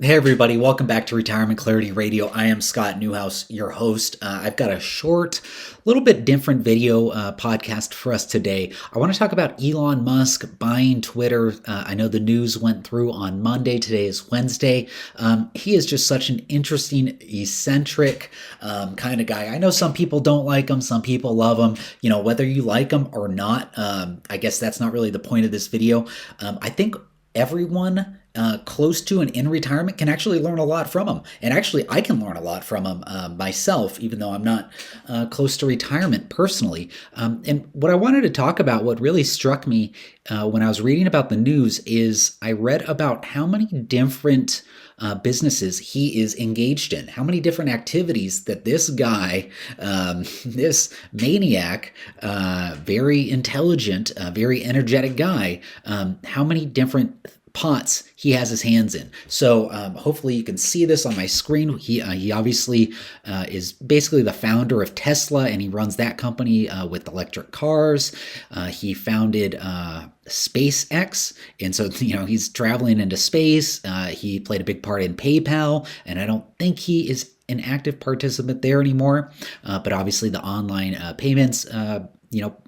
Hey everybody, welcome back to Retirement Clarity Radio. I am Scott Newhouse, your host. I've got a short, little bit different video podcast for us today. I want to talk about Elon Musk buying Twitter. I know the news went through on Monday. Today is Wednesday. He is just such an interesting, eccentric kind of guy. I know some people don't like him, some people love him. You know, whether you like him or not, I guess that's not really the point of this video. I think everyone close to and in retirement can actually learn a lot from him. And actually, I can learn a lot from him myself, even though I'm not close to retirement personally. And what I wanted to talk about, what really struck me when I was reading about the news, is I read about how many different businesses he is engaged in, how many different activities that this guy, this maniac, very intelligent, very energetic guy, how many different pots he has his hands in. So hopefully you can see this on my screen. He obviously is basically the founder of Tesla, and he runs that company with electric cars. He founded SpaceX, and so he's traveling into space. He played a big part in PayPal, and I don't think he is an active participant there anymore. But obviously the online payments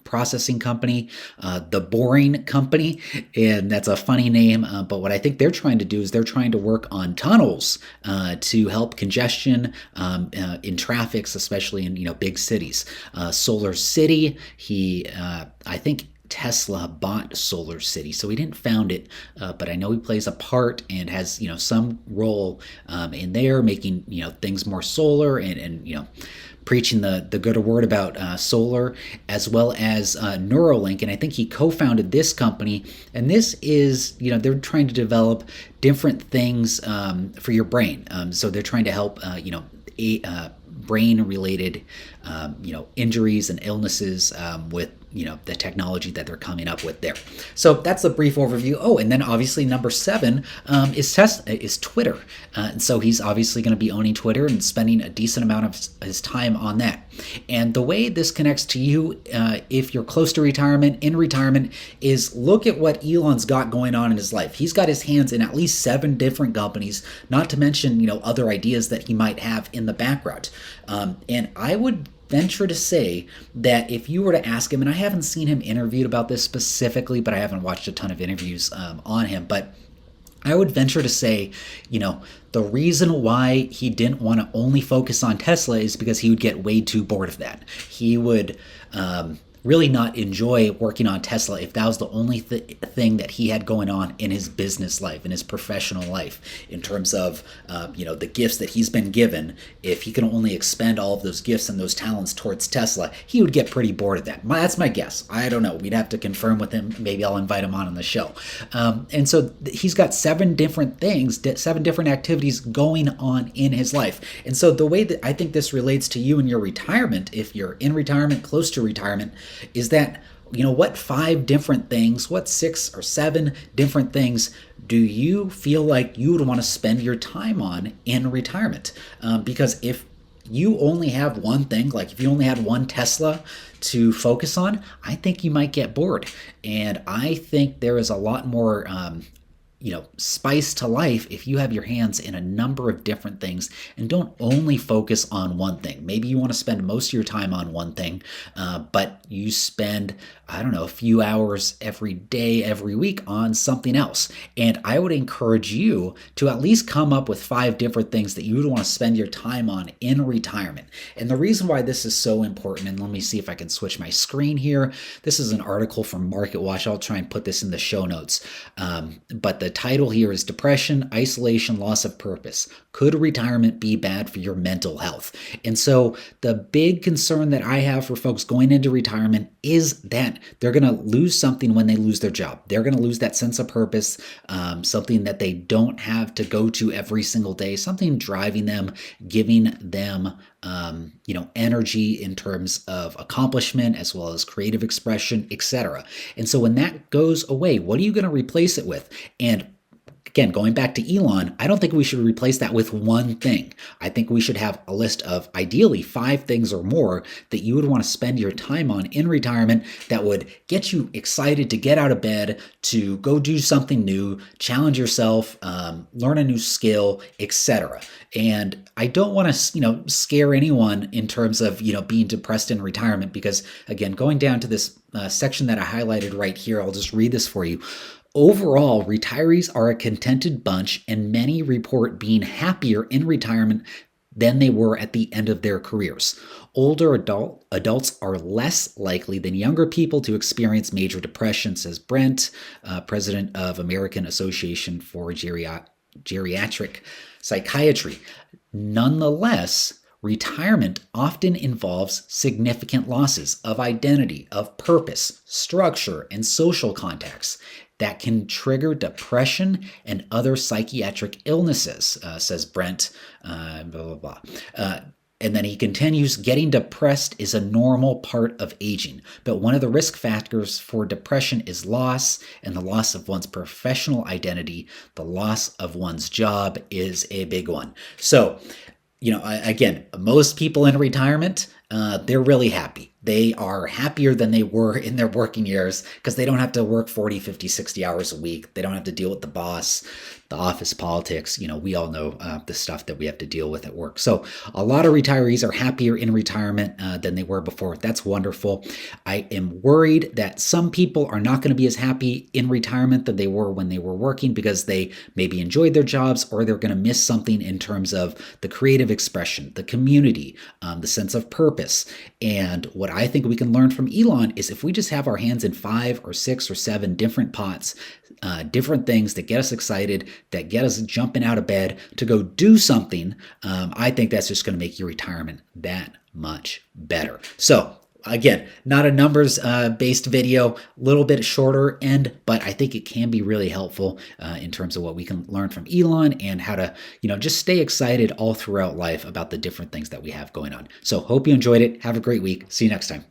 processing company, the Boring Company, and that's a funny name. But what I think they're trying to do is they're trying to work on tunnels to help congestion in traffics, especially in big cities. Solar City, I think Tesla bought Solar City, so he didn't found it, but I know he plays a part and has some role in there, making things more solar and preaching the good word about solar, as well as Neuralink. And I think he co-founded this company, and this is they're trying to develop different things for your brain. So they're trying to help brain related injuries and illnesses with the technology that they're coming up with there. So that's a brief overview. Oh, and then obviously number 7 is Twitter. And so he's obviously going to be owning Twitter and spending a decent amount of his time on that. And the way this connects to you, if you're close to retirement, in retirement, is look at what Elon's got going on in his life. He's got his hands in at least 7 different companies, not to mention other ideas that he might have in the background. And I would venture to say that if you were to ask him, and I haven't seen him interviewed about this specifically, but I haven't watched a ton of interviews on him, but I would venture to say, the reason why he didn't want to only focus on Tesla is because he would get way too bored of that. He would really not enjoy working on Tesla if that was the only thing that he had going on in his business life, in his professional life, in terms of the gifts that he's been given. If he can only expend all of those gifts and those talents towards Tesla, he would get pretty bored of that. That's my guess. I don't know. We'd have to confirm with him. Maybe I'll invite him on the show. And so he's got 7 different things, 7 different activities going on in his life. And so the way that I think this relates to you in your retirement, if you're in retirement, close to retirement, is that what 5 different things, what 6 or 7 different things do you feel like you would want to spend your time on in retirement? Because if you only have one thing, like if you only had one Tesla to focus on, I think you might get bored. And I think there is a lot more spice to life if you have your hands in a number of different things and don't only focus on one thing. Maybe you want to spend most of your time on one thing, but you spend, a few hours every day, every week on something else. And I would encourage you to at least come up with 5 different things that you would want to spend your time on in retirement. And the reason why this is so important, and let me see if I can switch my screen here. This is an article from MarketWatch. I'll try and put this in the show notes. But the title here is Depression, Isolation, Loss of Purpose. Could retirement be bad for your mental health? And so the big concern that I have for folks going into retirement is that they're going to lose something when they lose their job. They're going to lose that sense of purpose, something that they don't have to go to every single day, something driving them, giving them energy in terms of accomplishment as well as creative expression, etc. And so when that goes away, what are you going to replace it with? And again, going back to Elon, I don't think we should replace that with one thing. I think we should have a list of ideally 5 things or more that you would want to spend your time on in retirement that would get you excited to get out of bed, to go do something new, challenge yourself, learn a new skill, etc. And I don't want to, scare anyone in terms of, being depressed in retirement because, again, going down to this section that I highlighted right here, I'll just read this for you. Overall, retirees are a contented bunch, and many report being happier in retirement than they were at the end of their careers. Older adults are less likely than younger people to experience major depression, says Brent, president of American Association for Geriatric Psychiatry. Nonetheless, retirement often involves significant losses of identity, of purpose, structure, and social contacts that can trigger depression and other psychiatric illnesses, says Brent, blah, blah, blah. And then he continues, getting depressed is a normal part of aging, but one of the risk factors for depression is loss, and the loss of one's professional identity, the loss of one's job is a big one. So, again, most people in retirement, they're really happy. They are happier than they were in their working years because they don't have to work 40, 50, 60 hours a week. They don't have to deal with the boss, the office politics. We all know the stuff that we have to deal with at work. So a lot of retirees are happier in retirement than they were before. That's wonderful. I am worried that some people are not going to be as happy in retirement than they were when they were working because they maybe enjoyed their jobs or they're going to miss something in terms of the creative expression, the community, the sense of purpose. And what I think we can learn from Elon is if we just have our hands in 5 or 6 or 7 different pots, different things that get us excited, that get us jumping out of bed to go do something, I think that's just going to make your retirement that much better. So again, not a numbers based video, a little bit shorter but I think it can be really helpful in terms of what we can learn from Elon and how to, just stay excited all throughout life about the different things that we have going on. So hope you enjoyed it. Have a great week. See you next time.